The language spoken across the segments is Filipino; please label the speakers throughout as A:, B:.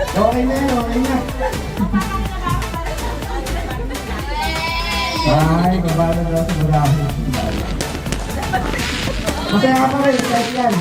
A: Okay na yun, okay na. Ay, kabalo daw sa marami. Masaya ka pa rin, kahit yan.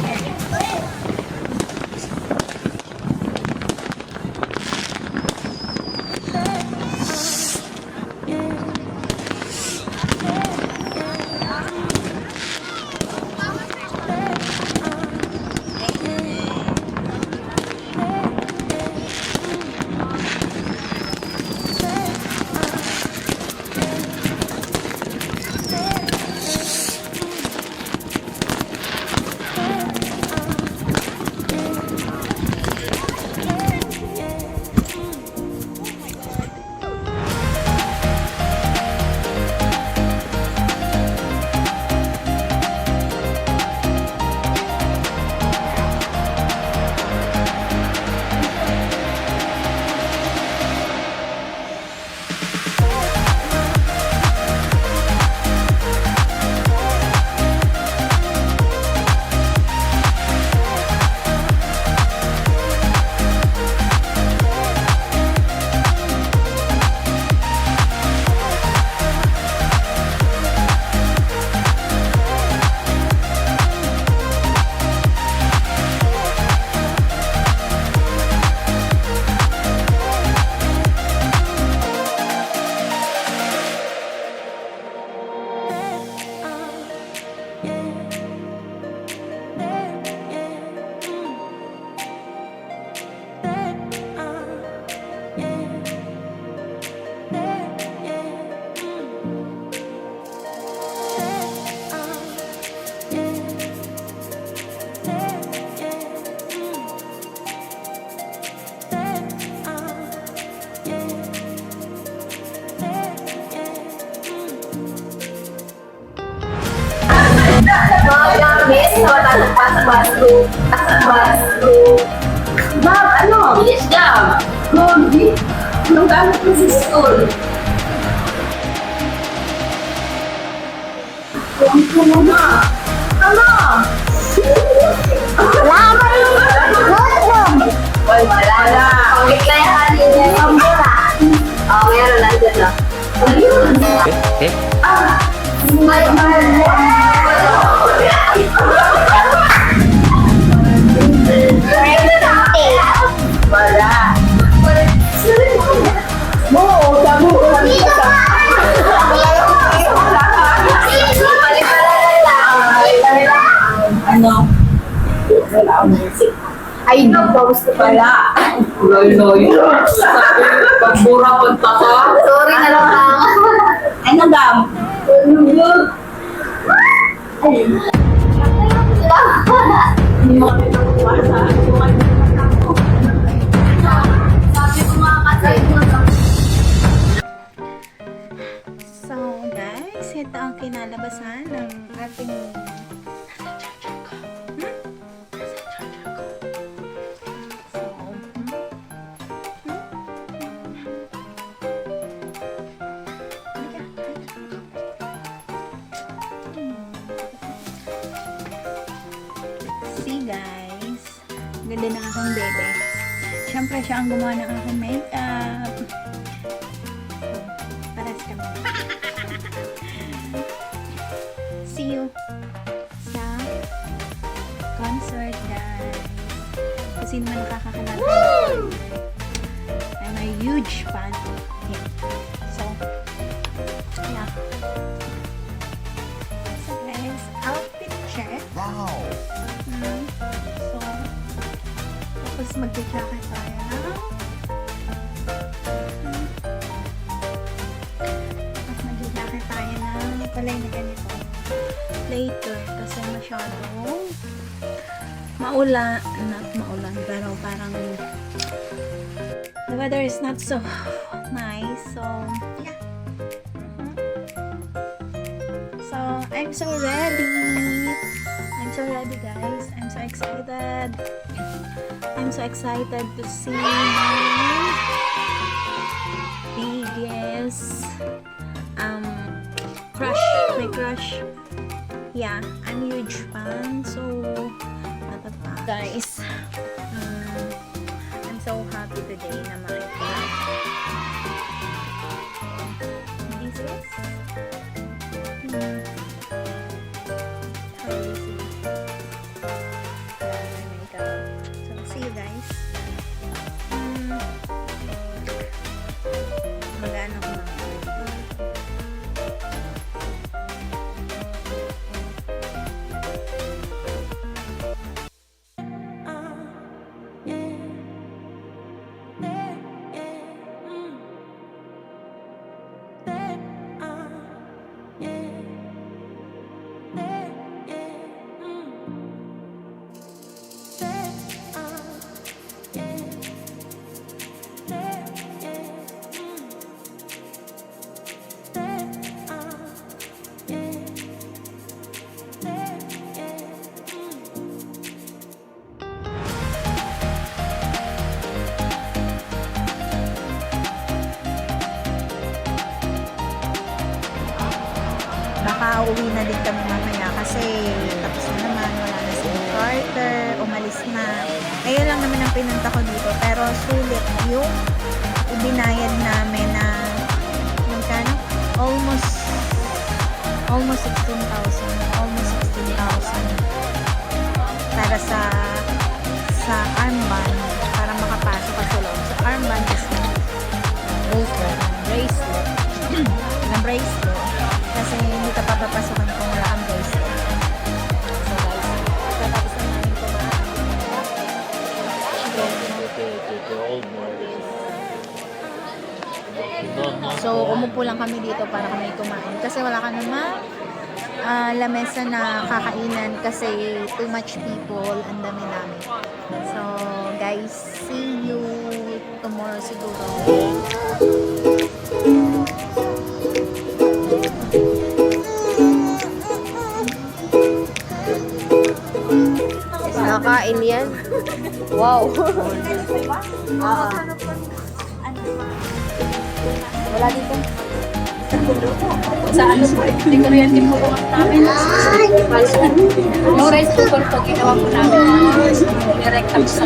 B: Miss, nawatanong pa sa bathroom. Ma'am, ano? Bilis daw. Gogi. Anong gamit mo sa school? Huwag ko muna. Ano? Wala na. Pagkikla yung halin niya. Oo, meron nandun na. Ayun. May wala. Mo, sabi ko lang sa. Ano? Ay, nag-post pala. Loy-loy. Pagbura punta ka. Sorry na lang ha. Ano gam? Ano yun? Hindi mo kami nakukuha.
C: So guys, ito ang kinalabasan ng ating see guys, ganda ng aking bebe. Siyempre siya ang gumawa ng aking makeup. Pares kami. See you sa concert guys. Kung sino man nakakakilala. I'm a huge fan of him. So, yeah. So guys, outfit check.
A: Wow!
C: So, tapos mag-jacket tayo na. Tapos mag-jacket tayo na palay na ganito. Later, kasi masyadong maulan, not maulan, pero parang the weather is not so nice. So, yeah. So, I'm so ready. I'm so ready guys. I'm so excited. I'm so excited to see my biggest crush. My crush. Yeah, I'm a huge fan. So, guys, I'm so happy today na makikita. This is how do you see? Makeup. So, see you guys. Mag-ano ko lang. Nakauwi na din kami mamaya kasi tapos na naman, wala na si Carter, umalis na. Ngayon lang naman ang pinunta ko dito, pero sulit yung ibinayad namin na magkano? Almost 16,000 para sa armband, para makapasok ka sa loob. So armband is bracelet kasi hindi ka papapasokan kung wala ang bracelet. So guys, tatapos na namin kumain. So umupo lang kami dito para kami kumain kasi wala ka naman lamesa na kakainan kasi too much people, ang dami namin. So guys, see you tomorrow siguro.
B: Nakain yan. Wow. Wala dito. Sa ano po, hindi ko rin din po namin. Yung rice cooker po, ginawa po namin. Direct up sa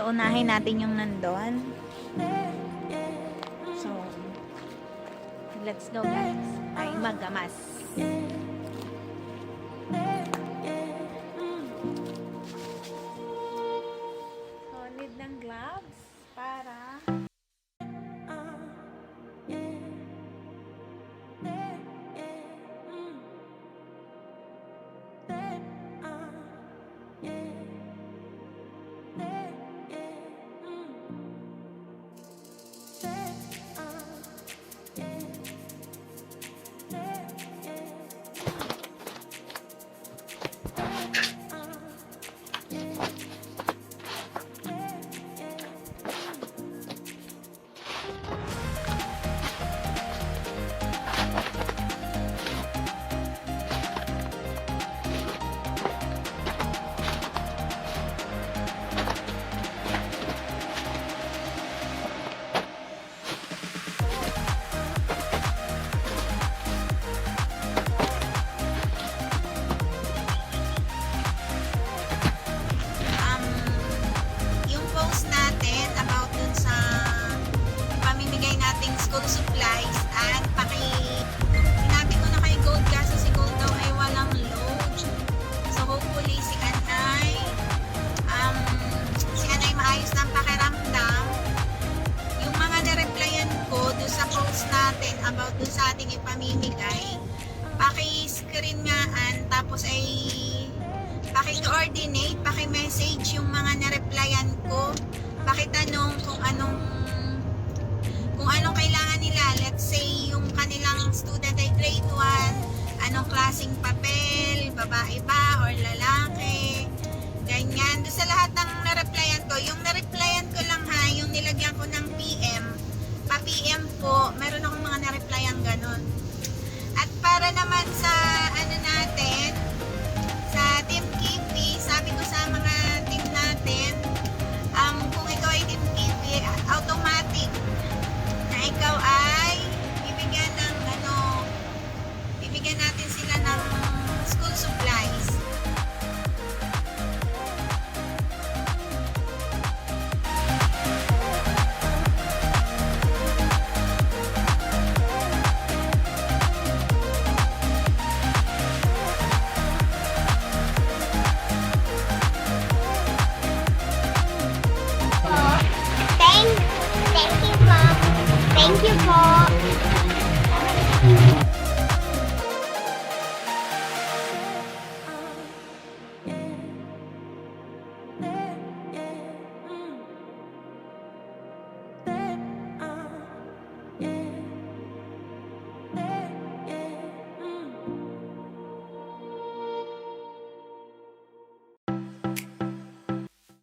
C: unahin natin yung nandun. So, let's go guys. Ay, magamas. So, need ng gloves para school supplies at sinabi ko na kay Gold kasi si Gold daw ay walang load. So hopefully si Anay maayos ng pakiramdam. Yung mga na-replyan ko doon sa post natin about doon sa ating ipamimigay, paki-screen ngaan tapos ay paki-coordinate, paki-message yung mga na-replyan ko, paki-tanong kung anong kailangan nila. Let's say yung kanilang student ay grade 1, anong klaseng papel, babae ba or lalaki. Ganyan. Doon sa lahat ng na-replyan ko, yung na-replyan ko lang ha, yung nilagyan ko ng PM, pa-PM po, meron akong mga na-replyan ganun. At para naman sa ano natin,